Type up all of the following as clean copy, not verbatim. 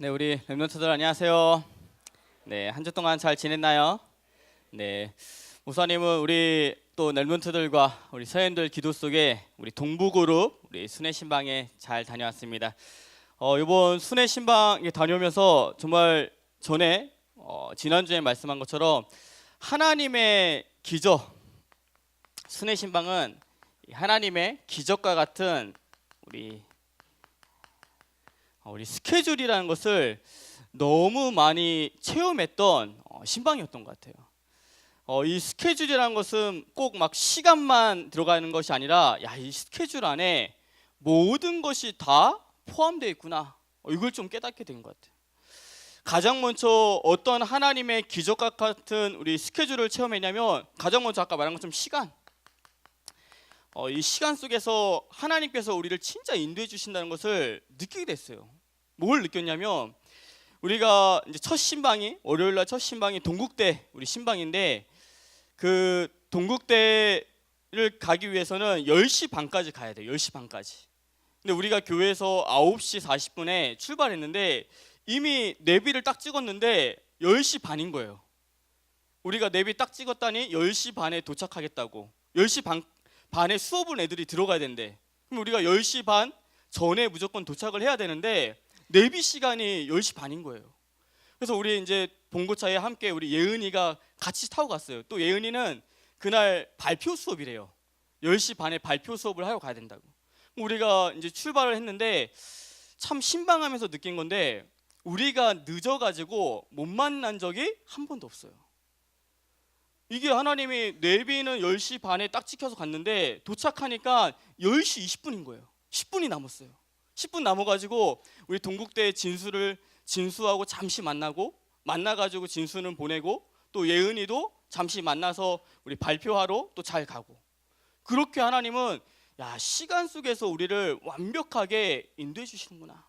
네, 우리 랩런트들 안녕하세요. 네, 한 주 동안 잘 지냈나요? 네, 목사님은 우리 또 랩런트들과 우리 서연들 기도 속에 우리 동부그룹 우리 순회 신방에 잘 다녀왔습니다. 이번 순회 신방에 다녀오면서 정말 전에 지난주에 말씀한 것처럼 하나님의 기적, 순회 신방은 하나님의 기적과 같은 우리 스케줄이라는 것을 너무 많이 체험했던 신방이었던 것 같아요. 이 스케줄이라는 것은 꼭 막 시간만 들어가는 것이 아니라 이 스케줄 안에 모든 것이 다 포함되어 있구나. 이걸 좀 깨닫게 된 것 같아요. 가장 먼저 어떤 하나님의 기적과 같은 우리 스케줄을 체험했냐면 가장 먼저 아까 말한 것처럼 시간. 이 시간 속에서 하나님께서 우리를 진짜 인도해 주신다는 것을 느끼게 됐어요. 뭘 느꼈냐면 우리가 이제 첫 신방이 월요일 날 첫 신방이 동국대 우리 신방인데 그 동국대를 가기 위해서는 10시 반까지 가야 돼요. 10시 반까지. 근데 우리가 교회에서 9시 40분에 출발했는데 이미 내비를 딱 찍었는데 10시 반인 거예요. 우리가 내비 딱 찍었다니 10시 반에 도착하겠다고. 10시 반에 수업은 애들이 들어가야 된대. 그럼 우리가 10시 반 전에 무조건 도착을 해야 되는데 내비 시간이 10시 반인 거예요. 그래서 우리 이제 봉고차에 함께 우리 예은이가 같이 타고 갔어요. 또 예은이는 그날 발표 수업이래요. 10시 반에 발표 수업을 하러 가야 된다고. 우리가 이제 출발을 했는데 참 신방하면서 느낀 건데 우리가 늦어가지고 못 만난 적이 한 번도 없어요. 이게 하나님이 내비는 10시 반에 딱 찍혀서 갔는데 도착하니까 10시 20분인 거예요. 10분이 남았어요. 10분 남아가지고 우리 동국대 진수하고 잠시 만나가지고 진수는 보내고 또 예은이도 잠시 만나서 우리 발표하러 또 잘 가고 그렇게 하나님은 시간 속에서 우리를 완벽하게 인도해 주시는구나.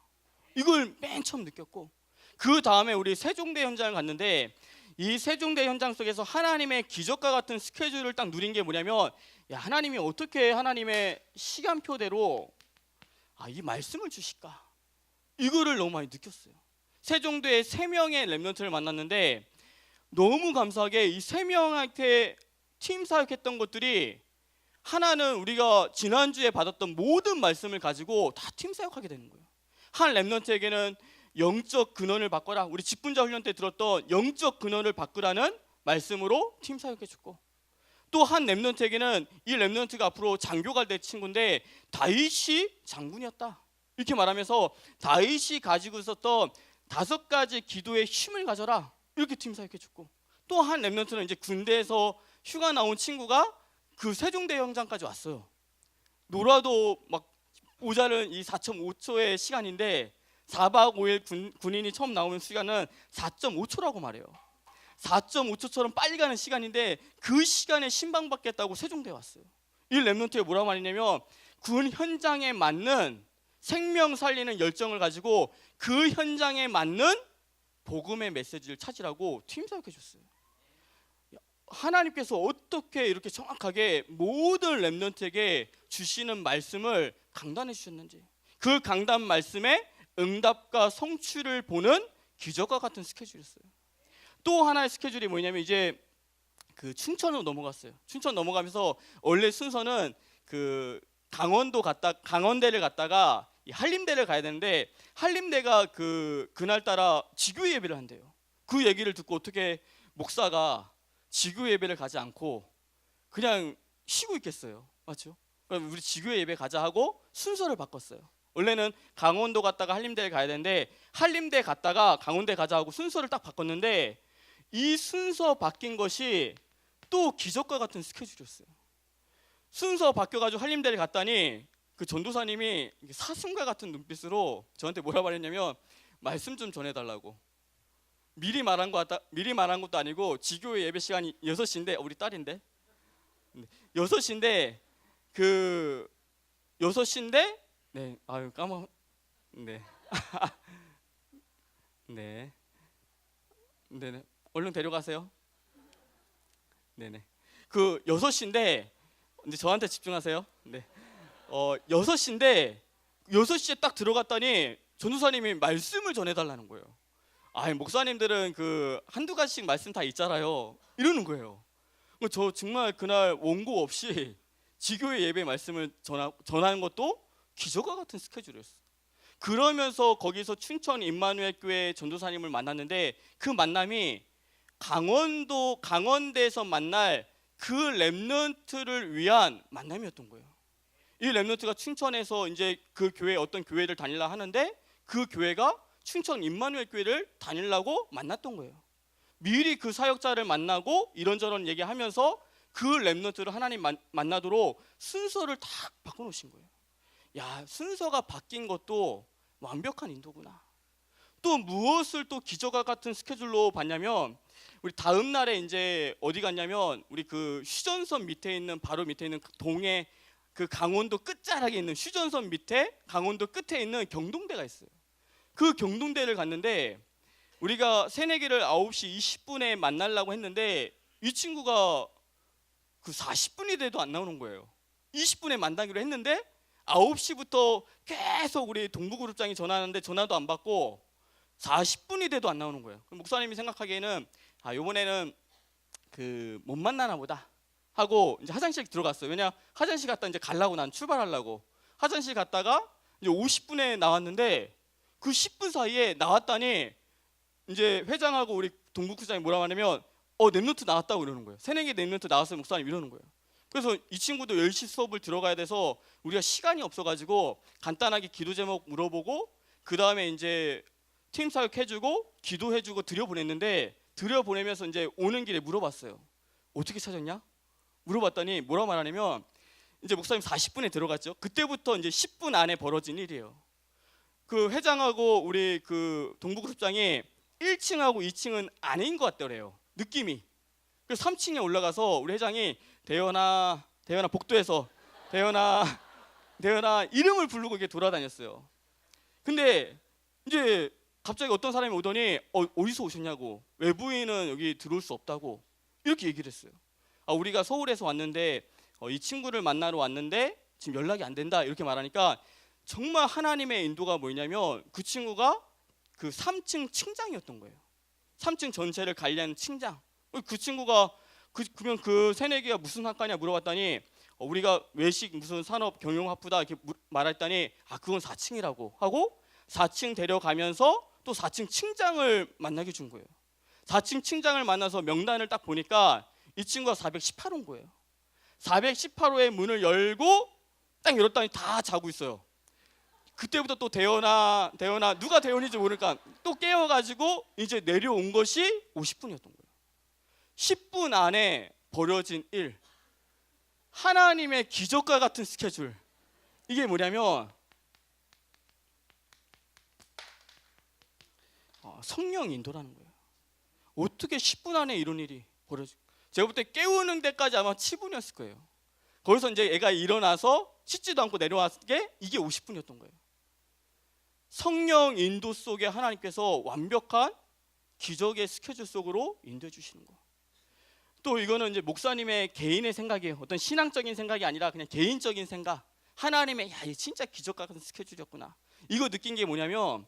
이걸 맨 처음 느꼈고 그 다음에 우리 세종대 현장을 갔는데 이 세종대 현장 속에서 하나님의 기적과 같은 스케줄을 딱 누린 게 뭐냐면 하나님이 어떻게 하나님의 시간표대로 이 말씀을 주실까? 이거를 너무 많이 느꼈어요. 세종대에 3명의 랩런트를 만났는데 너무 감사하게 이 3명한테 팀 사역했던 것들이 하나는 우리가 지난주에 받았던 모든 말씀을 가지고 다 팀 사역하게 되는 거예요. 한 랩런트에게는 영적 근원을 바꿔라. 우리 직분자 훈련 때 들었던 영적 근원을 바꾸라는 말씀으로 팀 사역해 줬고 또 한 랩런트에게는 이 랩런트가 앞으로 장교가 될 친구인데 다윗이 장군이었다. 이렇게 말하면서 다윗이 가지고 있었던 5가지 기도의 힘을 가져라. 이렇게 팀 사역해 줬고 또 한 랩런트는 이제 군대에서 휴가 나온 친구가 그 세종대 현장까지 왔어요. 놀아도 막 모자른 이 4.5초의 시간인데 4박 5일 군인이 처음 나오는 시간은 4.5초라고 말해요. 4.5초처럼 빨리 가는 시간인데 그 시간에 신방받겠다고 세종대에 왔어요. 이 랩런트에 뭐라고 말했냐면 군 현장에 맞는 생명 살리는 열정을 가지고 그 현장에 맞는 복음의 메시지를 찾으라고 팀 사역해 줬어요. 하나님께서 어떻게 이렇게 정확하게 모든 랩런트에게 주시는 말씀을 강단해 주셨는지 그 강단 말씀에 응답과 성취를 보는 기적과 같은 스케줄이었어요. 또 하나의 스케줄이 뭐냐면 이제 그 춘천으로 넘어갔어요. 춘천 넘어가면서 원래 순서는 그 강원대를 갔다가 한림대를 가야 되는데 한림대가 그날따라 지교 예배를 한대요. 그 얘기를 듣고 어떻게 목사가 지교 예배를 가지 않고 그냥 쉬고 있겠어요. 맞죠? 그럼 우리 지교 예배 가자 하고 순서를 바꿨어요. 원래는 강원도 갔다가 한림대를 가야 되는데 한림대 갔다가 강원대 가자 하고 순서를 딱 바꿨는데 이 순서 바뀐 것이 또 기적과 같은 스케줄이었어요. 순서 바뀌어가지고 한림대를 갔더니 그 전도사님이 사슴과 같은 눈빛으로 저한테 뭐라 말했냐면 말씀 좀 전해달라고. 미리 말한 것도 아니고 지교 예배 시간이 6시인데 우리 딸인데 6시인데 그 6시인데 네 아유 까먹 네 네 네네 얼른 데려가세요. 네네 그 6시인데 근데 저한테 집중하세요. 네 6시인데 6시에 딱 들어갔더니 전도사님이 말씀을 전해달라는 거예요. 아, 목사님들은 그 한두 가지씩 말씀 다 있잖아요. 이러는 거예요. 저 정말 그날 원고 없이 지교회 예배 말씀을 전하는 것도 기적과 같은 스케줄이었어요. 그러면서 거기서 춘천 임마누엘 교회 전도사님을 만났는데 그 만남이 강원대에서 만날 그 렘넌트를 위한 만남이었던 거예요. 이 렘넌트가 춘천에서 이제 그 교회 어떤 교회를 다니려 하는데 그 교회가 춘천 임마누엘 교회를 다니려고 만났던 거예요. 미리 그 사역자를 만나고 이런저런 얘기하면서 그 렘넌트를 하나님 만나도록 순서를 딱 바꿔놓으신 거예요. 야, 순서가 바뀐 것도 완벽한 인도구나. 또 무엇을 또 기적과 같은 스케줄로 봤냐면 우리 다음 날에 이제 어디 갔냐면 우리 그 휴전선 밑에 있는 바로 밑에 있는 동해 그 강원도 끝자락에 있는 휴전선 밑에 강원도 끝에 있는 경동대가 있어요. 그 경동대를 갔는데 우리가 새내기를 9시 20분에 만나려고 했는데 이 친구가 그 40분이 돼도 안 나오는 거예요. 20분에 만나기로 했는데 9시부터 계속 우리 동부그룹장이 전화하는데 전화도 안 받고 40분이 돼도 안 나오는 거예요. 목사님이 생각하기에는 이번에는 그 못 만나나 보다 하고 이제 화장실 들어갔어요. 왜냐 화장실 갔다 이제 가려고 난 출발하려고 화장실 갔다가 이제 50분에 나왔는데 그 10분 사이에 나왔다니 이제 회장하고 우리 동부구장이 뭐라고 하냐면 랩노트 나왔다고 이러는 거예요. 새내기 랩노트 나왔어요 목사님 이러는 거예요. 그래서 이 친구도 10시 수업을 들어가야 돼서 우리가 시간이 없어가지고 간단하게 기도 제목 물어보고 그 다음에 이제 팀 사역 해주고 기도해주고 들여보냈는데 들여보내면서 이제 오는 길에 물어봤어요. 어떻게 찾았냐? 물어봤더니 뭐라고 말하냐면 이제 목사님 40분에 들어갔죠. 그때부터 이제 10분 안에 벌어진 일이에요. 그 회장하고 우리 그 동부그룹장이 1층하고 2층은 아닌 것 같더래요. 느낌이. 그래서 3층에 올라가서 우리 회장이 대현아 복도에서 대현아 이름을 부르고 이렇게 돌아다녔어요. 근데 이제 갑자기 어떤 사람이 오더니 어디서 오셨냐고, 외부인은 여기 들어올 수 없다고 이렇게 얘기를 했어요. 우리가 서울에서 왔는데 이 친구를 만나러 왔는데 지금 연락이 안 된다 이렇게 말하니까 정말 하나님의 인도가 뭐냐면 그 친구가 그 3층 층장이었던 거예요. 3층 전체를 관리하는 층장. 그 친구가 그러면 그 새내기가 무슨 학과냐 물어봤더니 우리가 외식 무슨 산업 경영학부다 이렇게 말했더니 그건 4층이라고 하고 4층 데려가면서 또 4층 층장을 만나게 준 거예요. 4층 층장을 만나서 명단을 딱 보니까 이 친구가 418호인 거예요. 418호의 문을 열고 딱 열었더니 다 자고 있어요. 그때부터 또 대현아 누가 대현인지 모르니까 또 깨워가지고 이제 내려온 것이 50분이었던 거예요. 10분 안에 벌어진 일, 하나님의 기적과 같은 스케줄. 이게 뭐냐면 성령 인도라는 거예요. 어떻게 10분 안에 이런 일이 벌어지? 제가 볼 때 깨우는 데까지 아마 7분이었을 거예요. 거기서 이제 애가 일어나서 씻지도 않고 내려왔을 게 이게 50분이었던 거예요. 성령 인도 속에 하나님께서 완벽한 기적의 스케줄 속으로 인도해 주시는 거. 또 이거는 이제 목사님의 개인의 생각이에요. 어떤 신앙적인 생각이 아니라 그냥 개인적인 생각. 하나님의 이 진짜 기적 같은 스케줄이었구나. 이거 느낀 게 뭐냐면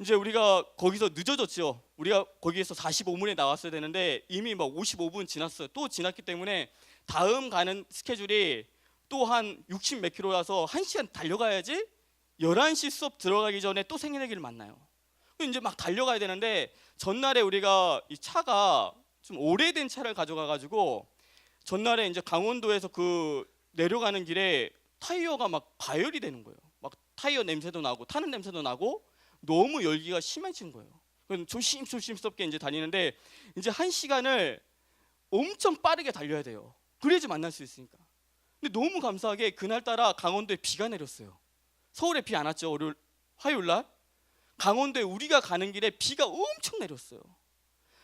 이제 우리가 거기서 늦어졌죠. 우리가 거기에서 45분에 나왔어야 되는데 이미 막 55분 지났어요. 또 지났기 때문에 다음 가는 스케줄이 또 한 60 몇 킬로라서 1시간 달려가야지 11시 수업 들어가기 전에 또 생일내기를 만나요. 이제 막 달려가야 되는데 전날에 우리가 이 차가 좀 오래된 차를 가져가가지고 전날에 이제 강원도에서 그 내려가는 길에 타이어가 막 가열이 되는 거예요. 막 타이어 냄새도 나고 타는 냄새도 나고 너무 열기가 심해진 거예요. 그래서 조심스럽게 이제 다니는데 이제 1시간을 엄청 빠르게 달려야 돼요. 그래야지 만날 수 있으니까. 근데 너무 감사하게 그날따라 강원도에 비가 내렸어요. 서울에 비 안 왔죠. 화요일 날 강원도에 우리가 가는 길에 비가 엄청 내렸어요.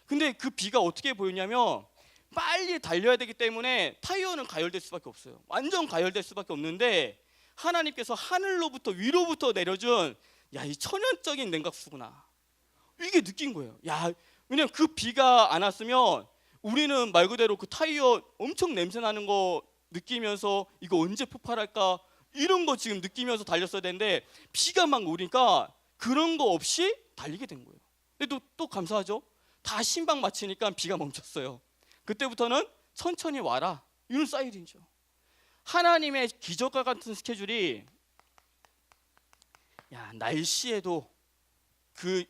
근데 그 비가 어떻게 보였냐면 빨리 달려야 되기 때문에 타이어는 가열될 수밖에 없어요. 완전 가열될 수밖에 없는데 하나님께서 하늘로부터 위로부터 내려준 이 천연적인 냉각수구나. 이게 느낀 거예요. 왜냐면 그 비가 안 왔으면 우리는 말 그대로 그 타이어 엄청 냄새 나는 거 느끼면서 이거 언제 폭발할까 이런 거 지금 느끼면서 달렸어야 되는데 비가 막 오니까 그런 거 없이 달리게 된 거예요. 근데 또 감사하죠. 다 신방 마치니까 비가 멈췄어요. 그때부터는 천천히 와라, 이런 사이렌이죠. 하나님의 기적과 같은 스케줄이 날씨에도 그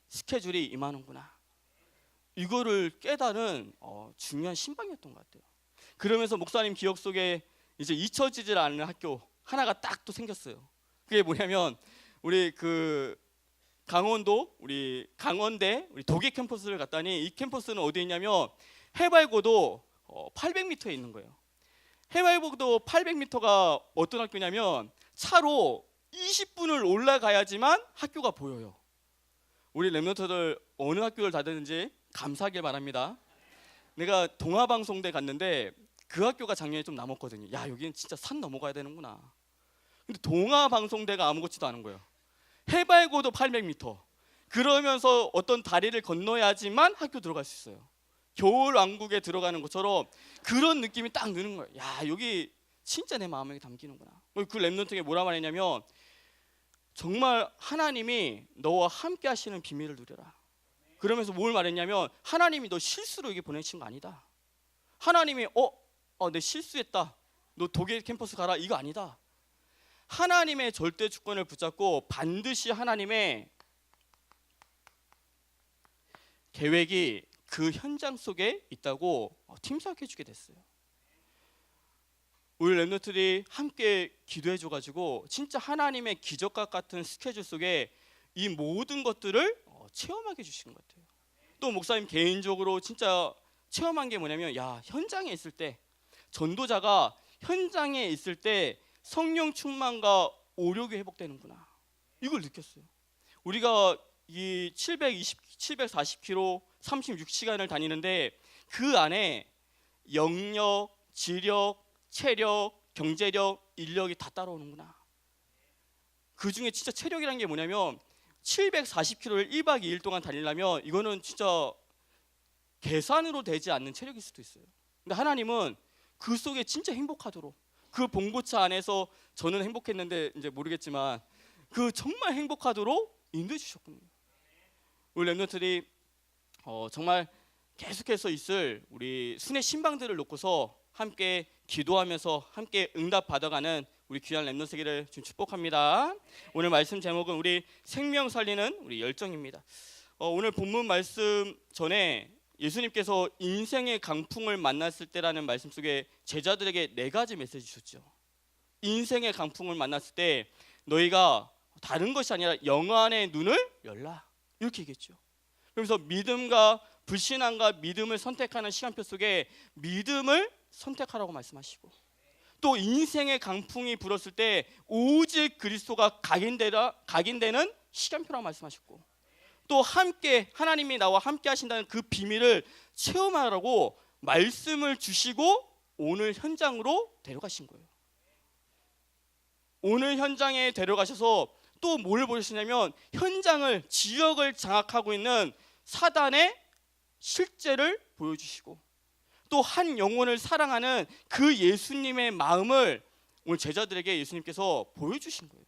스케줄이 임하는구나, 이거를 깨달은 중요한 신방이었던 것 같아요. 그러면서 목사님 기억 속에 이제 잊혀지질 않는 학교 하나가 딱 또 생겼어요. 그게 뭐냐면 우리 강원도 우리 강원대 우리 독일 캠퍼스를 갔더니, 이 캠퍼스는 어디에 있냐면 해발고도 800m에 있는 거예요. 해발고도 800m가 어떤 학교냐면 차로 20분을 올라가야지만 학교가 보여요. 우리 랩런트들 어느 학교를 다녔는지 감사하길 바랍니다. 내가 동아방송대 갔는데 그 학교가 작년에 좀 남았거든요. 여기는 진짜 산 넘어가야 되는구나. 근데 동아방송대가 아무렇지도 않은 거예요. 해발고도 800m. 그러면서 어떤 다리를 건너야지만 학교 들어갈 수 있어요. 겨울왕국에 들어가는 것처럼 그런 느낌이 딱 드는 거예요. 여기 진짜 내 마음에 담기는구나. 그 랩런트에게 뭐라 말했냐면, 정말 하나님이 너와 함께 하시는 비밀을 누려라. 그러면서 뭘 말했냐면, 하나님이 너 실수로 여기 보내신 거 아니다. 하나님이 내 실수했다, 너 독일 캠퍼스 가라, 이거 아니다. 하나님의 절대 주권을 붙잡고 반드시 하나님의 계획이 그 현장 속에 있다고 팀사역해 주게 됐어요. 우리 랩런트들이 함께 기도해 줘가지고 진짜 하나님의 기적과 같은 스케줄 속에 이 모든 것들을 체험하게 해주신 것 같아요. 또 목사님 개인적으로 진짜 체험한 게 뭐냐면, 현장에 있을 때, 전도자가 현장에 있을 때 성령 충만과 오력이 회복되는구나, 이걸 느꼈어요. 우리가 이 740km 36시간을 다니는데 그 안에 영역, 지력, 체력, 경제력, 인력이 다 따라오는구나. 그 중에 진짜 체력이란 게 뭐냐면 740km를 1박 2일 동안 달리려면 이거는 진짜 계산으로 되지 않는 체력일 수도 있어요. 근데 하나님은 그 속에 진짜 행복하도록, 그 봉고차 안에서 저는 행복했는데 이제 모르겠지만 그 정말 행복하도록 인도해 주셨군요. 우리 랩런트들이 정말 계속해서 있을 우리 순회 신방들을 놓고서 함께 기도하면서 함께 응답 받아가는 우리 귀한 랩런트 세계를 지금 축복합니다. 오늘 말씀 제목은 우리 생명 살리는 우리 열정입니다. 오늘 본문 말씀 전에 예수님께서 인생의 강풍을 만났을 때라는 말씀 속에 제자들에게 4가지 메시지 주셨죠. 인생의 강풍을 만났을 때 너희가 다른 것이 아니라 영안의 눈을 열라, 이렇게 얘기했죠. 그래서 믿음과 불신앙과 믿음을 선택하는 시간표 속에 믿음을 선택하라고 말씀하시고, 또 인생의 강풍이 불었을 때 오직 그리스도가 각인되는 시간표라고 말씀하셨고, 또 함께 하나님이 나와 함께 하신다는 그 비밀을 체험하라고 말씀을 주시고 오늘 현장으로 데려가신 거예요. 오늘 현장에 데려가셔서 또 뭘 보셨냐면 현장을, 지역을 장악하고 있는 사단의 실제를 보여주시고, 또 한 영혼을 사랑하는 그 예수님의 마음을 오늘 제자들에게 예수님께서 보여주신 거예요.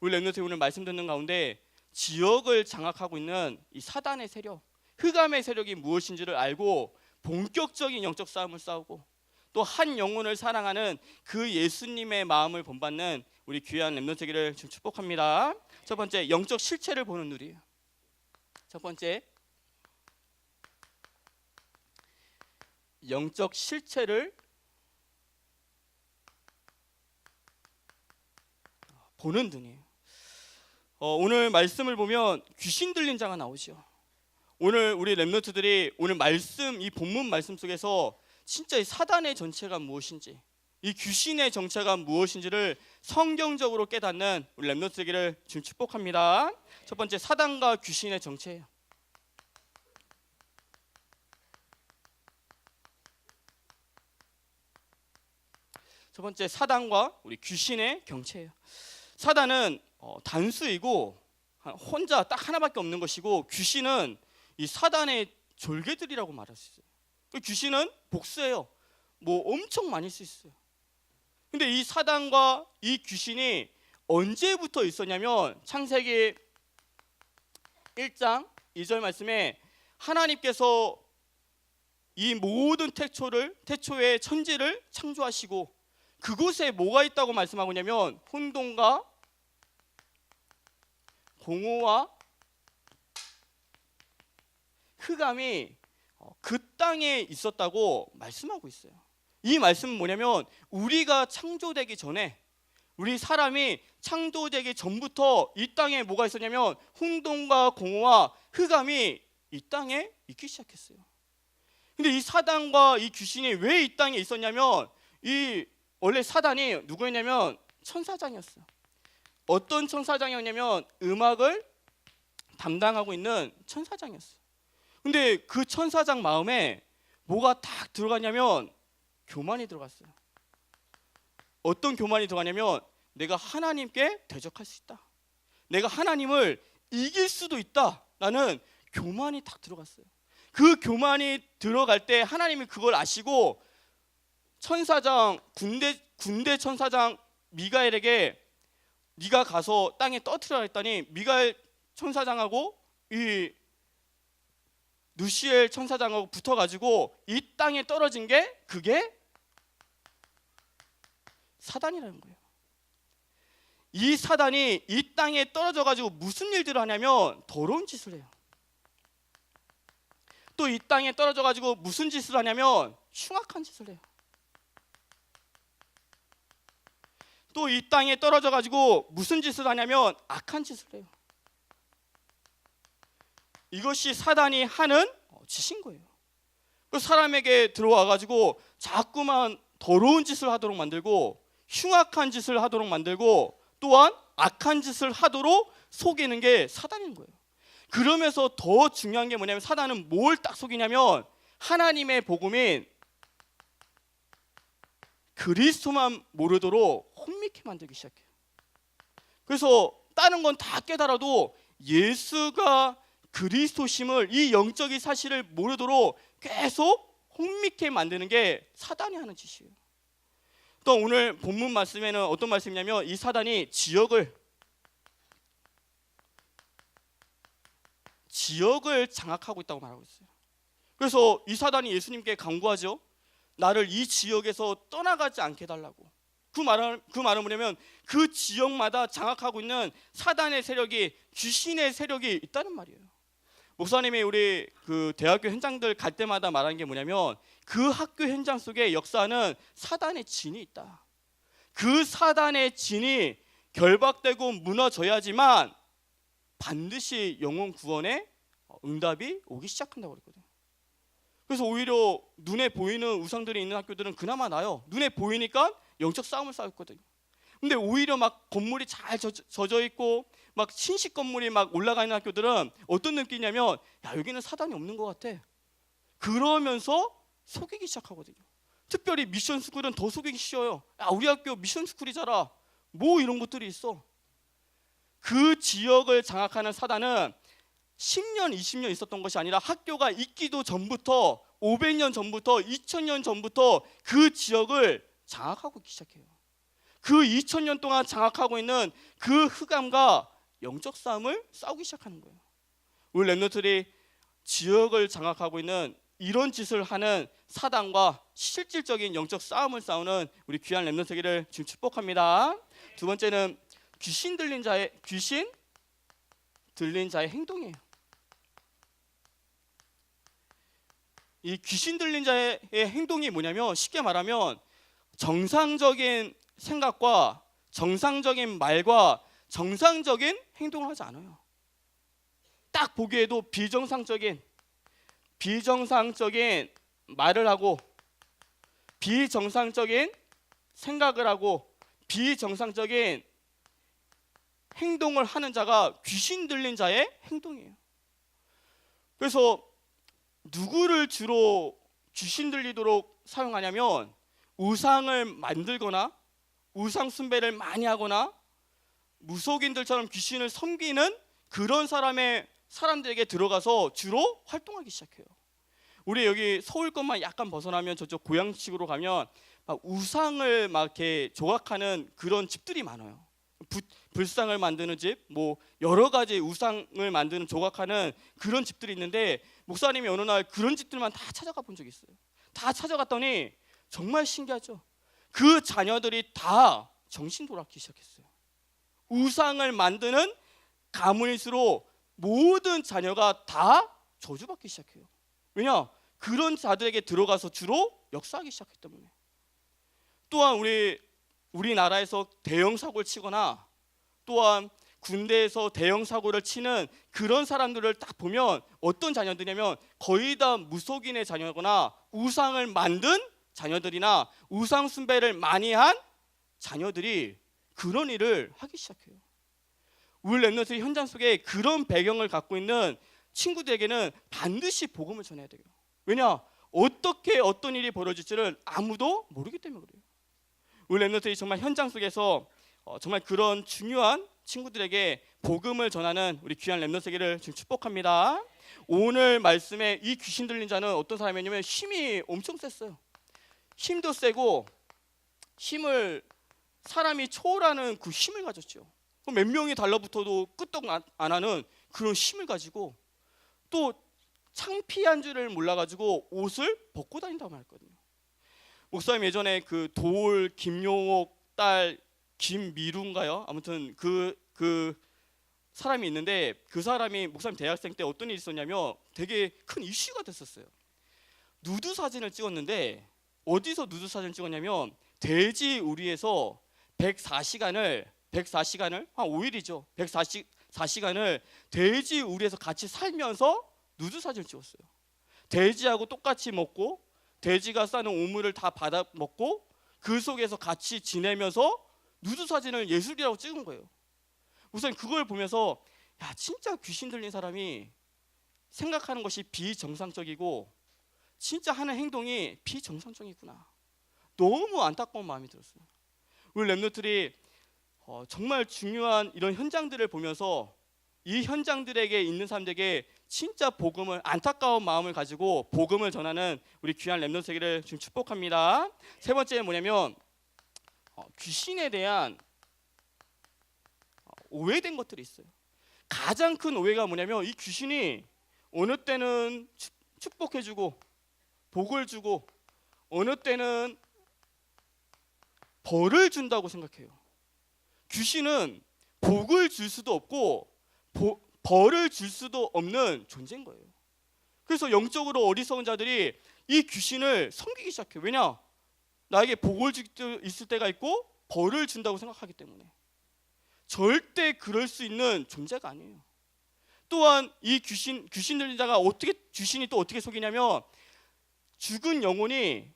우리 랩런트 오늘 말씀 듣는 가운데 지역을 장악하고 있는 이 사단의 세력, 흑암의 세력이 무엇인지를 알고 본격적인 영적 싸움을 싸우고, 또 한 영혼을 사랑하는 그 예수님의 마음을 본받는 우리 귀한 랩런트 세계를 지금 축복합니다. 첫 번째, 영적 실체를 보는 눈이에요. 첫 번째, 영적 실체를 보는 눈이에요. 오늘 말씀을 보면 귀신 들린 자가 나오죠. 오늘 우리 랩런트들이 오늘 말씀, 이 본문 말씀 속에서 진짜 이 사단의 정체가 무엇인지, 이 귀신의 정체가 무엇인지를 성경적으로 깨닫는 우리 랩런트 되기를 지금 축복합니다. 첫 번째, 사단과 귀신의 정체예요. 첫 번째, 사단과 우리 귀신의 경체예요. 사단은 단수이고 혼자 딱 하나밖에 없는 것이고, 귀신은 이 사단의 졸개들이라고 말할 수 있어요. 귀신은 복수예요. 뭐 엄청 많을 수 있어요. 근데 이 사단과 이 귀신이 언제부터 있었냐면 창세기 1장 2절 말씀에 하나님께서 이 모든 태초의 천지를 창조하시고 그곳에 뭐가 있다고 말씀하고 있냐면 혼돈과 공허와 흑암이 그 땅에 있었다고 말씀하고 있어요. 이 말씀은 뭐냐면 우리가 창조되기 전에, 우리 사람이 창조되기 전부터 이 땅에 뭐가 있었냐면 혼돈과 공허와 흑암이 이 땅에 있기 시작했어요. 근데 이 사단과 이 귀신이 왜 이 땅에 있었냐면, 이 원래 사단이 누구였냐면 천사장이었어요. 어떤 천사장이었냐면 음악을 담당하고 있는 천사장이었어요. 근데 그 천사장 마음에 뭐가 딱 들어갔냐면 교만이 들어갔어요. 어떤 교만이 들어가냐면 내가 하나님께 대적할 수 있다, 내가 하나님을 이길 수도 있다라는 교만이 딱 들어갔어요. 그 교만이 들어갈 때 하나님이 그걸 아시고 천사장, 군대 천사장 미가엘에게 네가 가서 땅에 떠뜨려라 했더니 미가엘 천사장하고 이 누시엘 천사장하고 붙어가지고 이 땅에 떨어진 게 그게 사단이라는 거예요. 이 사단이 이 땅에 떨어져가지고 무슨 일들을 하냐면 더러운 짓을 해요. 또 이 땅에 떨어져가지고 무슨 짓을 하냐면 흉악한 짓을 해요. 또 이 땅에 떨어져가지고 무슨 짓을 하냐면 악한 짓을 해요. 이것이 사단이 하는 짓인 거예요. 그 사람에게 들어와가지고 자꾸만 더러운 짓을 하도록 만들고 흉악한 짓을 하도록 만들고 또한 악한 짓을 하도록 속이는 게 사단인 거예요. 그러면서 더 중요한 게 뭐냐면 사단은 뭘 딱 속이냐면 하나님의 복음인 그리스도만 모르도록 혼미케 만들기 시작해요. 그래서 다른 건 다 깨달아도 예수가 그리스도심을, 이 영적인 사실을 모르도록 계속 혼미케 만드는 게 사단이 하는 짓이에요. 또 오늘 본문 말씀에는 어떤 말씀이냐면 이 사단이 지역을 장악하고 있다고 말하고 있어요. 그래서 이 사단이 예수님께 간구하죠. 나를 이 지역에서 떠나가지 않게 해달라고. 그 말은 뭐냐면 그 지역마다 장악하고 있는 사단의 세력이, 귀신의 세력이 있다는 말이에요. 목사님이 우리 그 대학교 현장들 갈 때마다 말하는 게 뭐냐면 그 학교 현장 속에 역사하는 사단의 진이 있다. 그 사단의 진이 결박되고 무너져야지만 반드시 영혼 구원의 응답이 오기 시작한다고 그랬거든요. 그래서 오히려 눈에 보이는 우상들이 있는 학교들은 그나마 나아요. 눈에 보이니까 영적 싸움을 싸웠거든요. 근데 오히려 막 건물이 잘 젖어 있고 막 신식 건물이 막 올라가 있는 학교들은 어떤 느낌이냐면 야, 여기는 사단이 없는 것 같아. 그러면서 속이기 시작하거든요. 특별히 미션 스쿨은 더 속이기 쉬워요. 야, 우리 학교 미션 스쿨이잖아. 뭐 이런 것들이 있어. 그 지역을 장악하는 사단은 10년, 20년 있었던 것이 아니라 학교가 있기도 전부터 500년 전부터 2000년 전부터 그 지역을 장악하고 있기 시작해요. 그 2000년 동안 장악하고 있는 그 흑암과 영적 싸움을 싸우기 시작하는 거예요. 우리 렘넌트들이 지역을 장악하고 있는 이런 짓을 하는 사단과 실질적인 영적 싸움을 싸우는 우리 귀한 렘넌트 되기를 지금 축복합니다. 두 번째는 귀신 들린 자의 행동이에요. 이 귀신 들린 자의 행동이 뭐냐면 쉽게 말하면 정상적인 생각과 정상적인 말과 정상적인 행동을 하지 않아요. 딱 보기에도 비정상적인 말을 하고 비정상적인 생각을 하고 비정상적인 행동을 하는 자가 귀신 들린 자의 행동이에요. 그래서 누구를 주로 귀신 들리도록 사용하냐면 우상을 만들거나 우상 숭배를 많이 하거나 무속인들처럼 귀신을 섬기는 그런 사람들에게 들어가서 주로 활동하기 시작해요. 우리 여기 서울 것만 약간 벗어나면 저쪽 고향식으로 가면 막 우상을 막 이렇게 조각하는 그런 집들이 많아요. 불상을 만드는 집, 뭐 여러 가지 우상을 만드는 조각하는 그런 집들이 있는데 목사님이 어느 날 그런 집들만 다 찾아가 본 적이 있어요. 다 찾아갔더니 정말 신기하죠. 그 자녀들이 다 정신 돌아가기 시작했어요. 우상을 만드는 가문일수록 모든 자녀가 다 저주받기 시작해요. 왜냐? 그런 자들에게 들어가서 주로 역사하기 시작했기 때문에. 또한 우리나라에서 대형 사고를 치거나 또한 군대에서 대형 사고를 치는 그런 사람들을 딱 보면 어떤 자녀들이냐면 거의 다 무속인의 자녀거나 우상을 만든 자녀들이나 우상 숭배를 많이 한 자녀들이 그런 일을 하기 시작해요. 우리 렘넌트 현장 속에 그런 배경을 갖고 있는 친구들에게는 반드시 복음을 전해야 돼요. 왜냐? 어떻게 어떤 일이 벌어질지를 아무도 모르기 때문에 그래요. 우리 렘넌트들이 정말 현장 속에서 정말 그런 중요한 친구들에게 복음을 전하는 우리 귀한 렘넌트들을 지금 축복합니다. 오늘 말씀에 이 귀신 들린 자는 어떤 사람이냐면 힘이 엄청 셌어요. 힘도 세고 사람이 초월하는 그 힘을 가졌죠. 몇 명이 달라붙어도 끄떡 안 하는 그런 힘을 가지고 또 창피한 줄을 몰라가지고 옷을 벗고 다닌다고 말했거든요. 목사님 예전에 그 도올 김용옥 딸 김미루인가요? 아무튼 그 사람이 있는데 그 사람이 목사님 대학생 때 어떤 일이 있었냐면 되게 큰 이슈가 됐었어요. 누드 사진을 찍었는데 어디서 누드 사진을 찍었냐면 돼지 우리에서 104시간을 한 5일이죠. 104시간을 돼지 우리에서 같이 살면서 누드 사진을 찍었어요. 돼지하고 똑같이 먹고 돼지가 싸는 오물을 다 받아 먹고 그 속에서 같이 지내면서 누드 사진을 예술이라고 찍은 거예요. 우선 그걸 보면서 야 진짜 귀신 들린 사람이 생각하는 것이 비정상적이고 진짜 하는 행동이 비정상적이구나. 너무 안타까운 마음이 들었어요. 우리 렘넌트들이 정말 중요한 이런 현장들을 보면서 이 현장들에게 있는 사람들에게 진짜 복음을 안타까운 마음을 가지고 복음을 전하는 우리 귀한 렘넌트들을 지금 축복합니다. 세 번째는 뭐냐면 귀신에 대한 오해된 것들이 있어요. 가장 큰 오해가 뭐냐면 이 귀신이 어느 때는 축복해주고 복을 주고 어느 때는 벌을 준다고 생각해요. 귀신은 복을 줄 수도 없고 벌을 줄 수도 없는 존재인 거예요. 그래서 영적으로 어리석은 자들이 이 귀신을 섬기기 시작해요. 왜냐? 나에게 복을 줄 수 있을 때가 있고 벌을 준다고 생각하기 때문에. 절대 그럴 수 있는 존재가 아니에요. 또한 이 귀신 들린 자가 귀신이 또 어떻게 속이냐면 죽은 영혼이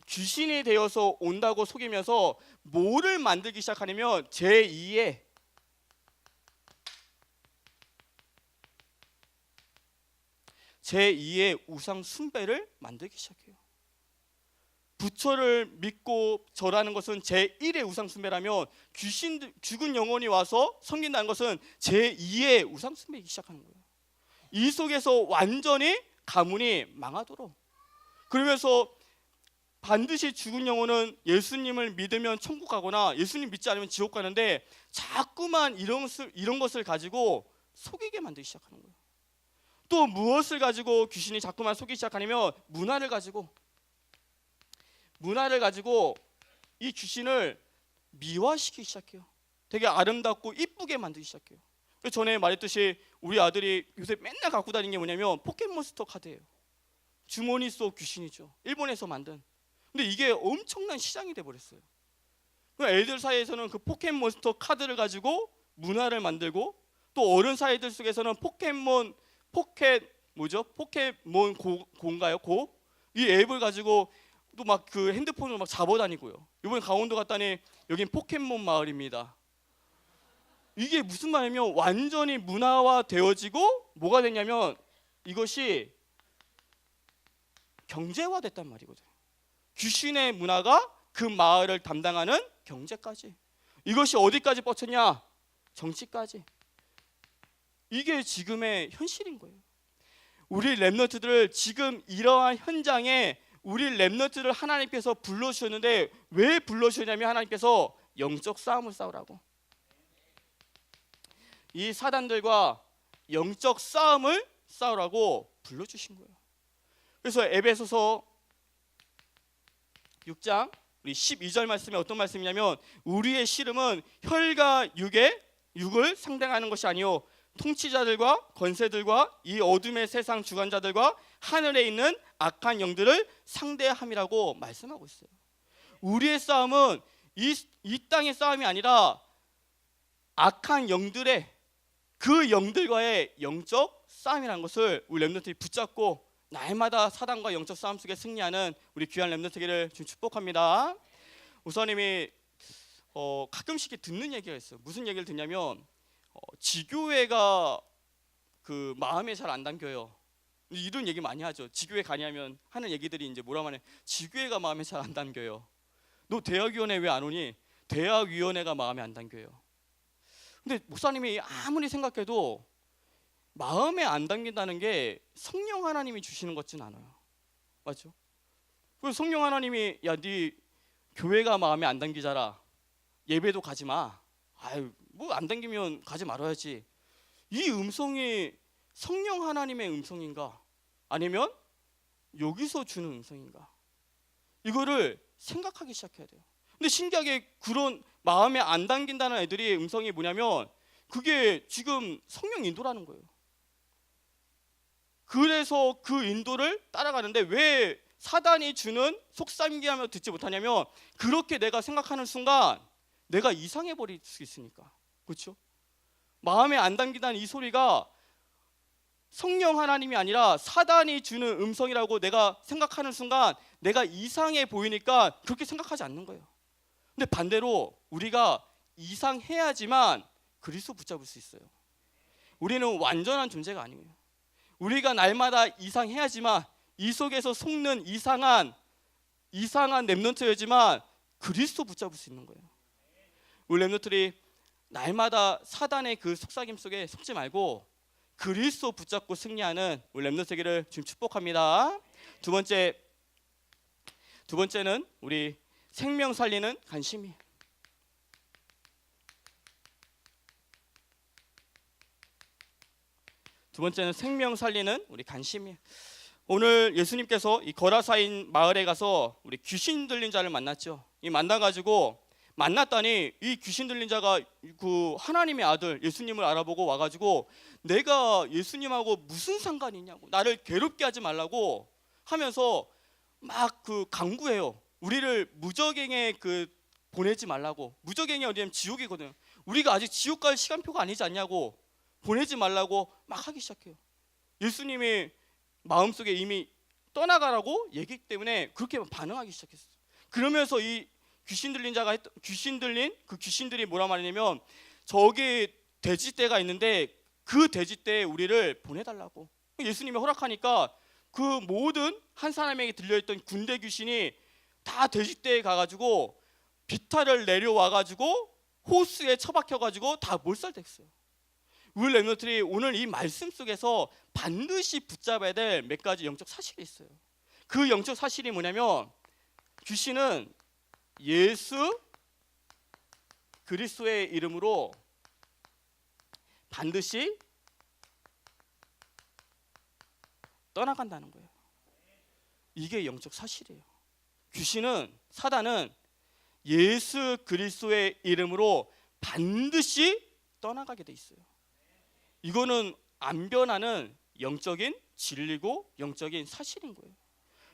귀신이 되어서 온다고 속이면서 뭐를 만들기 시작하냐면 제2의 우상 숭배를 만들기 시작해요. 부처를 믿고 절하는 것은 제1의 우상 숭배라면 죽은 영혼이 와서 섬긴다는 것은 제2의 우상 숭배이기 시작하는 거예요. 이 속에서 완전히 가문이 망하도록. 그러면서 반드시 죽은 영혼은 예수님을 믿으면 천국 가거나 예수님 믿지 않으면 지옥 가는데 자꾸만 이런 것을 가지고 속이게 만들기 시작하는 거예요. 또 무엇을 가지고 귀신이 자꾸만 속이기 시작하냐면 문화를 가지고 이 귀신을 미화시키기 시작해요. 되게 아름답고 이쁘게 만들기 시작해요. 전에 말했듯이 우리 아들이 요새 맨날 갖고 다니는 게 뭐냐면 포켓몬스터 카드예요. 주머니 속 귀신이죠. 일본에서 만든. 근데 이게 엄청난 시장이 돼버렸어요. 애들 사이에서는 그 포켓몬스터 카드를 가지고 문화를 만들고 또 어른 사이들 속에서는 포켓몬 고인가요? 이 앱을 가지고 또 막 그 핸드폰으로 막 잡아다니고요. 이번에 강원도 갔더니 여긴 포켓몬 마을입니다. 이게 무슨 말이냐면 완전히 문화화 되어지고 뭐가 됐냐면 이것이 경제화됐단 말이거든요. 귀신의 문화가 그 마을을 담당하는 경제까지. 이것이 어디까지 뻗쳤냐? 정치까지. 이게 지금의 현실인 거예요. 우리 렘넌트들을 지금 이러한 현장에 우리 렘넌트를 하나님께서 불러주셨는데 왜 불러주셨냐면 하나님께서 영적 싸움을 싸우라고. 이 사단들과 영적 싸움을 싸우라고 불러주신 거예요. 그래서 에베소서 6장 우리 12절 말씀에 어떤 말씀이냐면 우리의 씨름은 혈과 육을 상대하는 것이 아니요 통치자들과 권세들과 이 어둠의 세상 주관자들과 하늘에 있는 악한 영들을 상대함이라고 말씀하고 있어요. 우리의 싸움은 이 땅의 싸움이 아니라 악한 영들의 그 영들과의 영적 싸움이라는 것을 우리 렘넌트들이 붙잡고 날마다 사단과 영적 싸움 속에 승리하는 우리 귀한 렘넌트기를 좀 축복합니다. 우선님이 가끔씩 듣는 얘기가 있어요. 무슨 얘기를 듣냐면 지교회가 그 마음에 잘 안 담겨요. 이런 얘기 많이 하죠. 지교회 가냐면 하는 얘기들이 이제 뭐라고 하냐, 지교회가 마음에 잘 안 담겨요. 너 대학위원회 왜 안 오니? 대학위원회가 마음에 안 담겨요. 근데 목사님이 아무리 생각해도 마음에 안 담긴다는 게 성령 하나님이 주시는 것 같진 않아요. 맞죠? 그래서 성령 하나님이 야, 네 교회가 마음에 안 담기잖아. 예배도 가지 마. 아유, 뭐 안 담기면 가지 말아야지. 이 음성이 성령 하나님의 음성인가? 아니면 여기서 주는 음성인가? 이거를 생각하기 시작해야 돼요. 근데 신기하게 그런 마음에 안 담긴다는 애들이 음성이 뭐냐면 그게 지금 성령 인도라는 거예요. 그래서 그 인도를 따라가는데 왜 사단이 주는 속삭임하며 듣지 못하냐면 그렇게 내가 생각하는 순간 내가 이상해 버릴 수 있으니까. 그렇죠? 마음에 안 담긴다는 이 소리가 성령 하나님이 아니라 사단이 주는 음성이라고 내가 생각하는 순간 내가 이상해 보이니까 그렇게 생각하지 않는 거예요. 근데 반대로 우리가 이상해야지만 그리스도 붙잡을 수 있어요. 우리는 완전한 존재가 아니에요. 우리가 날마다 이상해야지만 이 속에서 속는 이상한 렘넌트여야지만 그리스도 붙잡을 수 있는 거예요. 우리 렘넌트들이 날마다 사단의 그 속삭임 속에 속지 말고 그리스도 붙잡고 승리하는 우리 렘넌트기를 지금 축복합니다. 두 번째는 우리 생명 살리는 간심이. 두 번째는 생명 살리는 우리 간심이. 오늘 예수님께서 이 거라사인 마을에 가서 우리 귀신 들린 자를 만났죠. 이 만났더니 이 귀신 들린 자가 그 하나님의 아들 예수님을 알아보고 와가지고 내가 예수님하고 무슨 상관이 있냐고, 나를 괴롭게 하지 말라고 하면서 막 그 강구해요. 우리를 무저갱에 그 보내지 말라고. 무저갱이 어디냐면 지옥이거든요. 우리가 아직 지옥 갈 시간표가 아니지 않냐고, 보내지 말라고 막 하기 시작해요. 예수님이 마음속에 이미 떠나가라고 얘기 때문에 그렇게 반응하기 시작했어요. 그러면서 이 귀신 들린 그 귀신들이 뭐라 말하냐면 저기 돼지떼가 있는데 그 돼지떼에 우리를 보내달라고. 예수님이 허락하니까 그 모든 한 사람에게 들려있던 군대 귀신이 다 돼지떼에 가가지고 비탈을 내려와가지고 호수에 처박혀가지고 다 몰살됐어요. 우리 렘넌트들이 오늘 이 말씀 속에서 반드시 붙잡아야 될 몇 가지 영적 사실이 있어요. 그 영적 사실이 뭐냐면 귀신은 예수 그리스도의 이름으로 반드시 떠나간다는 거예요. 이게 영적 사실이에요. 사단은 예수 그리스도의 이름으로 반드시 떠나가게 돼 있어요. 이거는 안 변하는 영적인 진리고 영적인 사실인 거예요.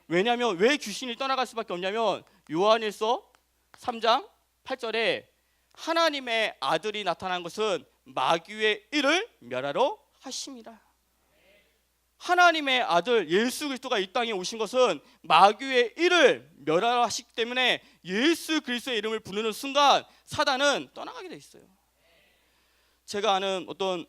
왜냐하면 왜 귀신이 떠나갈 수밖에 없냐면 요한일서 3장 8절에 하나님의 아들이 나타난 것은 마귀의 일을 멸하러 하심이라. 하나님의 아들 예수 그리스도가 이 땅에 오신 것은 마귀의 일을 멸하러 하시기 때문에 예수 그리스도의 이름을 부르는 순간 사단은 떠나가게 돼 있어요. 제가 아는 어떤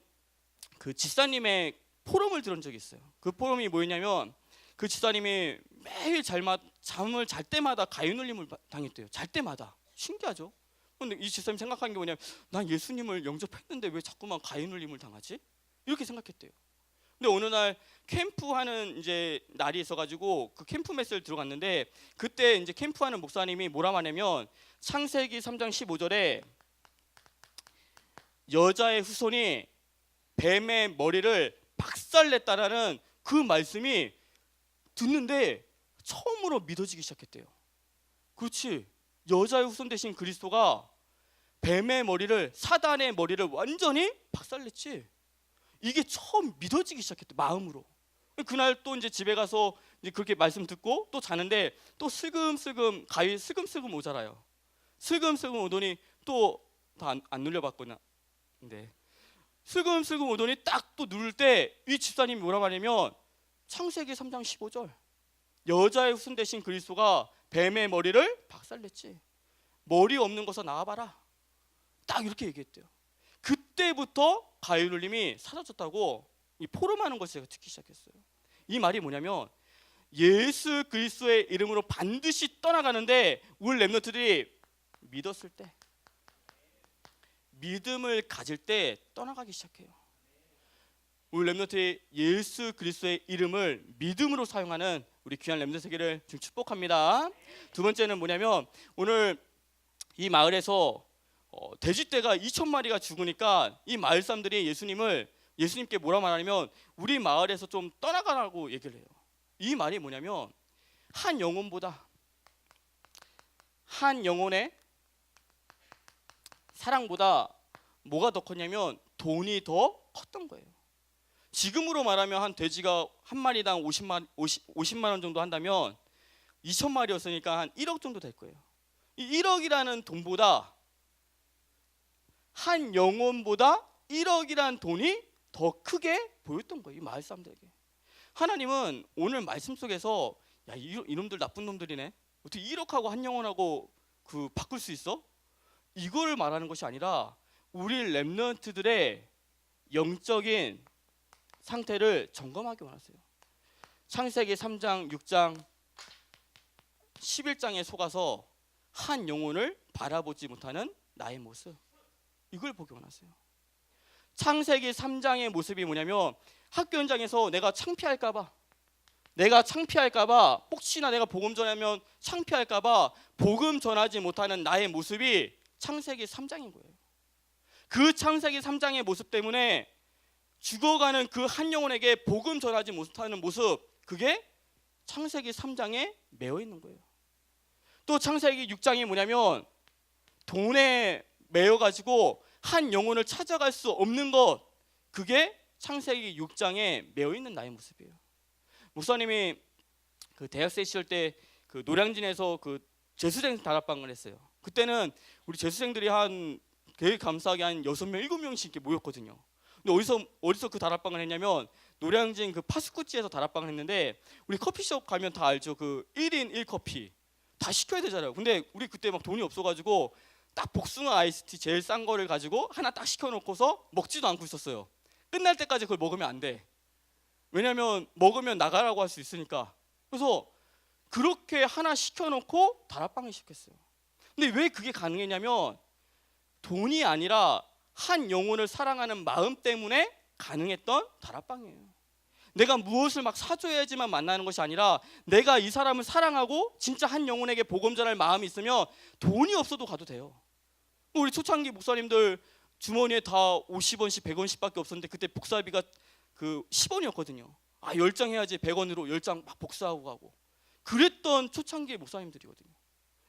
그 집사님의 포럼을 들은 적이 있어요. 그 포럼이 뭐였냐면 그 집사님이 매일 잠을 잘 때마다 가위 눌림을 당했대요. 잘 때마다. 신기하죠? 근데 이 집사님 생각한 게 뭐냐면 난 예수님을 영접했는데 왜 자꾸만 가위 눌림을 당하지? 이렇게 생각했대요. 근데 어느 날 캠프하는 이제 날이 있어가지고 그 캠프 메시를 들어갔는데 그때 이제 캠프하는 목사님이 뭐라 하냐면 창세기 3장 15절에 여자의 후손이 뱀의 머리를 박살냈다라는 그 말씀이 듣는데 처음으로 믿어지기 시작했대요. 그렇지, 여자의 후손 대신 그리스도가 뱀의 머리를, 사단의 머리를 완전히 박살냈지. 이게 처음 믿어지기 시작했대, 마음으로. 그날 또 이제 집에 가서 이제 그렇게 말씀 듣고 또 자는데 또 슬금슬금 가위 슬금슬금 오잖아요. 슬금슬금 오더니 또 다 안 눌려봤구나. 근데 슬금슬금 오더니 딱 또 누를 때 이 집사님이 뭐라고 하냐면 창세기 3장 15절 여자의 후손 대신 그리스도가 뱀의 머리를 박살냈지. 머리 없는 것을 나와봐라. 딱 이렇게 얘기했대요. 그때부터 가위 눌림이 사라졌다고 이 포럼하는 것을 제가 듣기 시작했어요. 이 말이 뭐냐면 예수 그리스도의 이름으로 반드시 떠나가는데 우리 렘넌트들이 믿었을 때, 믿음을 가질 때 떠나가기 시작해요. 우리 렘넌트의 예수 그리스도의 이름을 믿음으로 사용하는 우리 귀한 렘넌트 세계를 지금 축복합니다. 두 번째는 뭐냐면 오늘 이 마을에서 돼지떼가 2,000마리가 죽으니까 이 마을 사람들이 예수님께 뭐라 말하냐면 우리 마을에서 좀 떠나가라고 얘기를 해요. 이 말이 뭐냐면 한 영혼의 사랑보다 뭐가 더 컸냐면 돈이 더 컸던 거예요. 지금으로 말하면 한 돼지가 한 마리당 50만 원 정도 한다면 2,000마리였으니까 한 1억 정도 될 거예요. 이 1억이라는 돈보다 한 영혼보다 1억이라는 돈이 더 크게 보였던 거예요. 이 마을 사람들에게. 하나님은 오늘 말씀 속에서 야, 이놈들 나쁜 놈들이네. 어떻게 1억하고 한 영혼하고 그 바꿀 수 있어? 이걸 말하는 것이 아니라 우리 렘넌트들의 영적인 상태를 점검하기 원하세요. 창세기 3장, 6장, 11장에 속아서 한 영혼을 바라보지 못하는 나의 모습, 이걸 보기 원하세요. 창세기 3장의 모습이 뭐냐면 학교 현장에서 내가 창피할까봐 혹시나 내가 복음 전하면 창피할까봐 복음 전하지 못하는 나의 모습이 창세기 3장인 거예요. 그 창세기 3장의 모습 때문에 죽어가는 그 한 영혼에게 복음 전하지 못하는 모습, 그게 창세기 3장에 매여 있는 거예요. 또 창세기 6장이 뭐냐면 돈에 매여가지고 한 영혼을 찾아갈 수 없는 것, 그게 창세기 6장에 매여 있는 나의 모습이에요. 목사님이 그 대학생 시절 때 그 노량진에서 그 재수생 다락방을 했어요. 그때는 우리 재수생들이 한 되게 감사하게 한 6명, 7명씩 이렇게 모였거든요. 근데 어디서 그 다락방을 했냐면 노량진 그 파스쿠치에서 다락방을 했는데 우리 커피숍 가면 다 알죠. 그 1인 1커피 다 시켜야 되잖아요. 근데 우리 그때 막 돈이 없어가지고 딱 복숭아 아이스티 제일 싼 거를 가지고 하나 딱 시켜놓고서 먹지도 않고 있었어요. 끝날 때까지 그걸 먹으면 안 돼. 왜냐면 먹으면 나가라고 할 수 있으니까. 그래서 그렇게 하나 시켜놓고 다락방을 시켰어요. 근데 왜 그게 가능했냐면 돈이 아니라 한 영혼을 사랑하는 마음 때문에 가능했던 다락방이에요. 내가 무엇을 막 사줘야지만 만나는 것이 아니라 내가 이 사람을 사랑하고 진짜 한 영혼에게 복음 전할 마음이 있으면 돈이 없어도 가도 돼요. 우리 초창기 목사님들 주머니에 다 50원씩 100원씩밖에 없었는데 그때 복사비가 그 10원이었거든요. 아, 10장 해야지 100원으로 10장 막 복사하고 가고 그랬던 초창기 목사님들이거든요.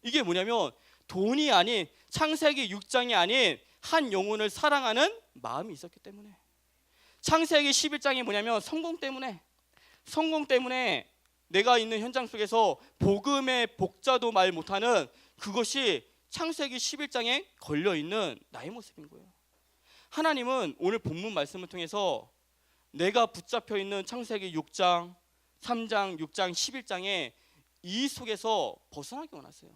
이게 뭐냐면 돈이 아닌, 창세기 6장이 아닌 한 영혼을 사랑하는 마음이 있었기 때문에. 창세기 11장이 뭐냐면 성공 때문에 내가 있는 현장 속에서 복음의 복자도 말 못하는 그것이 창세기 11장에 걸려있는 나의 모습인 거예요. 하나님은 오늘 본문 말씀을 통해서 내가 붙잡혀 있는 창세기 6장, 3장, 6장, 11장에 이 속에서 벗어나기 원하세요.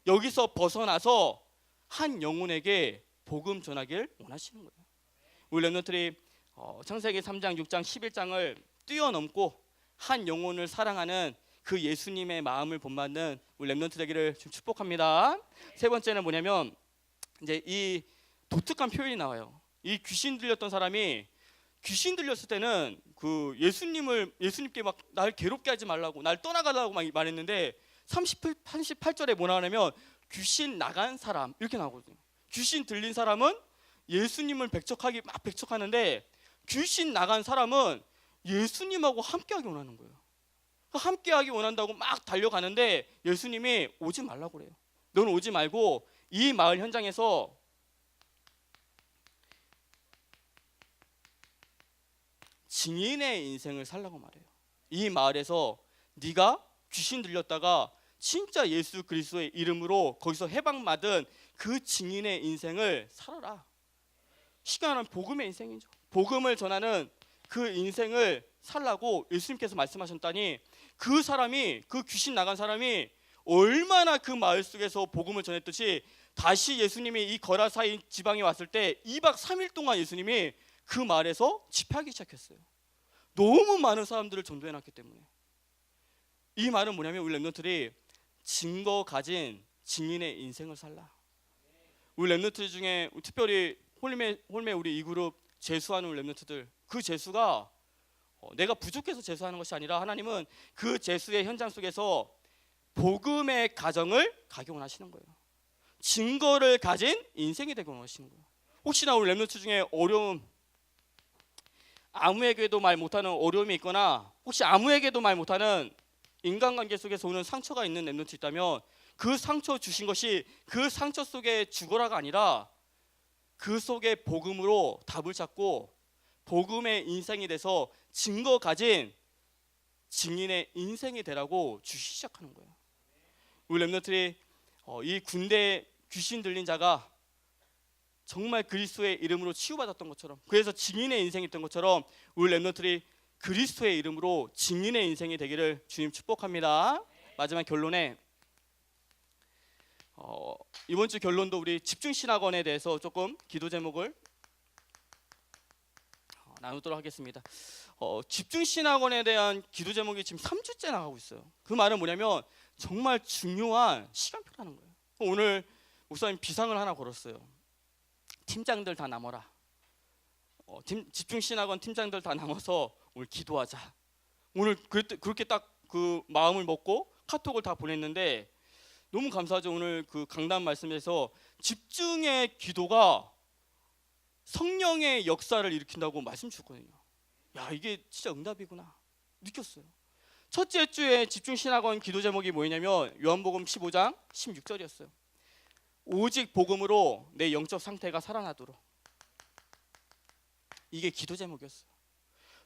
여기서 벗어나서 한 영혼에게 복음 전하길 원하시는 거예요. 우리 렘넌트들이 창세기 3장, 6장, 11장을 뛰어넘고 한 영혼을 사랑하는 그 예수님의 마음을 본받는 우리 렘넌트 되기를 축복합니다. 세 번째는 뭐냐면 이제 이 독특한 표현이 나와요. 이 귀신 들렸던 사람이 귀신 들렸을 때는 그 예수님께 막 날 괴롭게 하지 말라고, 날 떠나가라고 막 말했는데 38절에 뭐 나오냐면 귀신 나간 사람 이렇게 나오거든요. 귀신 들린 사람은 예수님을 배척하는데 귀신 나간 사람은 예수님하고 함께하기 원하는 거예요. 함께하기 원한다고 막 달려가는데 예수님이 오지 말라고 그래요. 너는 오지 말고 이 마을 현장에서 증인의 인생을 살라고 말해요. 이 마을에서 네가 귀신 들렸다가 진짜 예수 그리스도의 이름으로 거기서 해방받은 그 증인의 인생을 살아라. 쉽게 말하면 복음의 인생이죠. 복음을 전하는 그 인생을 살라고 예수님께서 말씀하셨다니, 그 귀신 나간 사람이 얼마나 그 마을 속에서 복음을 전했듯이 다시 예수님이 이 거라사이 지방에 왔을 때 2박 3일 동안 예수님이 그 마을에서 집회하기 시작했어요. 너무 많은 사람들을 전도해놨기 때문에. 이 말은 뭐냐면 우리 랩런트들이 증거 가진 증인의 인생을 살라. 우리 랩런트 중에 특별히 홀매 우리 이 그룹 재수하는 우리 랩런트들, 그 재수가 내가 부족해서 재수하는 것이 아니라 하나님은 그 재수의 현장 속에서 복음의 가정을 가기 원하시는 거예요. 증거를 가진 인생이 되기 원하시는 거예요. 혹시나 우리 랩런트 중에 어려움, 아무에게도 말 못하는 어려움이 있거나 혹시 아무에게도 말 못하는 인간관계 속에서 오는 상처가 있는 랩런트 있다면 그 상처 주신 것이 그 상처 속에 죽어라가 아니라 그 속에 복음으로 답을 찾고 복음의 인생이 돼서 증거 가진 증인의 인생이 되라고 주시 시작하는 거예요. 우리 랩런트들이 이 군대 귀신 들린 자가 정말 그리스도의 이름으로 치유받았던 것처럼, 그래서 증인의 인생이 있던 것처럼 우리 랩런트들이 그리스도의 이름으로 증인의 인생이 되기를 주님 축복합니다. 마지막 결론에 이번 주 결론도 우리 집중신학원에 대해서 조금 기도 제목을 나누도록 하겠습니다. 집중신학원에 대한 기도 제목이 지금 3주째 나가고 있어요. 그 말은 뭐냐면 정말 중요한 시간표라는 거예요. 오늘 목사님 비상을 하나 걸었어요. 팀장들 다 남아라. 집중신학원 팀장들 다 남아서 오늘 기도하자. 오늘 그렇게 딱 그 마음을 먹고 카톡을 다 보냈는데 너무 감사하죠. 오늘 그 강단 말씀에서 집중의 기도가 성령의 역사를 일으킨다고 말씀 주셨거든요. 야, 이게 진짜 응답이구나 느꼈어요. 첫째 주에 집중신학원 기도 제목이 뭐였냐면 요한복음 15장 16절이었어요. 오직 복음으로 내 영적 상태가 살아나도록. 이게 기도 제목이었어요.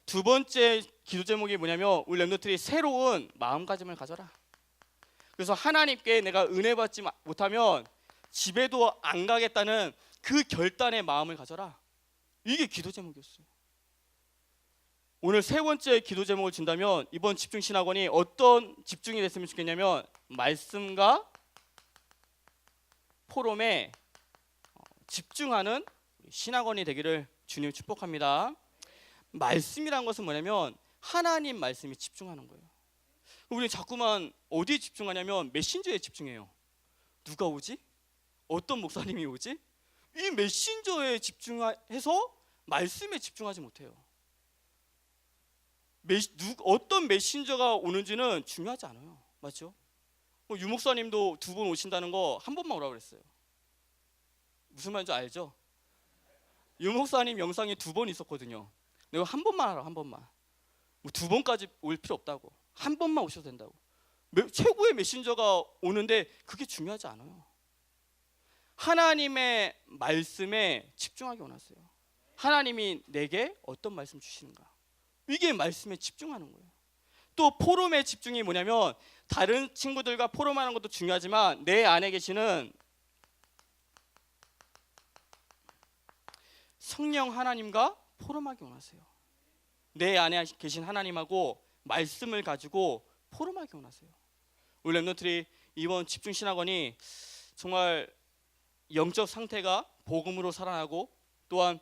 두 번째 기도 제목이 뭐냐면 우리 랩런트들이 새로운 마음가짐을 가져라. 그래서 하나님께 내가 은혜 받지 못하면 집에도 안 가겠다는 그 결단의 마음을 가져라. 이게 기도 제목이었어요. 오늘 세 번째 기도 제목을 준다면 이번 집중신학원이 어떤 집중이 됐으면 좋겠냐면 말씀과 포럼에 집중하는 신학원이 되기를 주님 축복합니다. 말씀이란 것은 뭐냐면 하나님 말씀에 집중하는 거예요. 우리 자꾸만 어디에 집중하냐면 메신저에 집중해요. 누가 오지? 어떤 목사님이 오지? 이 메신저에 집중해서 말씀에 집중하지 못해요. 어떤 메신저가 오는지는 중요하지 않아요. 맞죠? 유 목사님도 2번 오신다는 거 한 번만 오라고 그랬어요. 무슨 말인지 알죠? 유 목사님 영상이 2번 있었거든요. 내가 한 번만 하라, 한 번만. 뭐 2번까지 올 필요 없다고. 한 번만 오셔도 된다고. 최고의 메신저가 오는데 그게 중요하지 않아요. 하나님의 말씀에 집중하기 원하세요. 하나님이 내게 어떤 말씀 주시는가. 이게 말씀에 집중하는 거예요. 또 포럼의 집중이 뭐냐면 다른 친구들과 포럼하는 것도 중요하지만 내 안에 계시는 성령 하나님과 포럼하기 원하세요. 내 안에 계신 하나님하고 말씀을 가지고 포럼하기 원하세요. 우리 랩런트들이 이번 집중신학원이 정말 영적 상태가 복음으로 살아나고 또한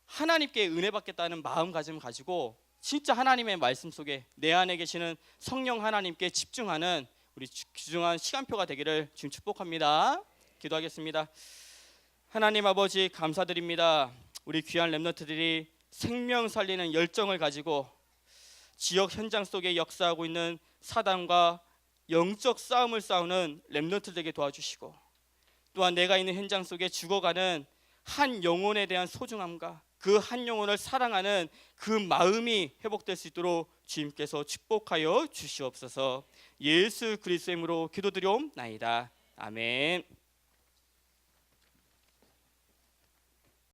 하나님께 은혜 받겠다는 마음가짐을 가지고 진짜 하나님의 말씀 속에 내 안에 계시는 성령 하나님께 집중하는 우리 귀중한 시간표가 되기를 주님 축복합니다. 기도하겠습니다. 하나님 아버지 감사드립니다. 우리 귀한 랩런트들이 생명 살리는 열정을 가지고 지역 현장 속에 역사하고 있는 사단과 영적 싸움을 싸우는 렘넌트들에게 도와주시고, 또한 내가 있는 현장 속에 죽어가는 한 영혼에 대한 소중함과 그 한 영혼을 사랑하는 그 마음이 회복될 수 있도록 주님께서 축복하여 주시옵소서. 예수 그리스도의 이름으로 기도드리옵나이다. 아멘.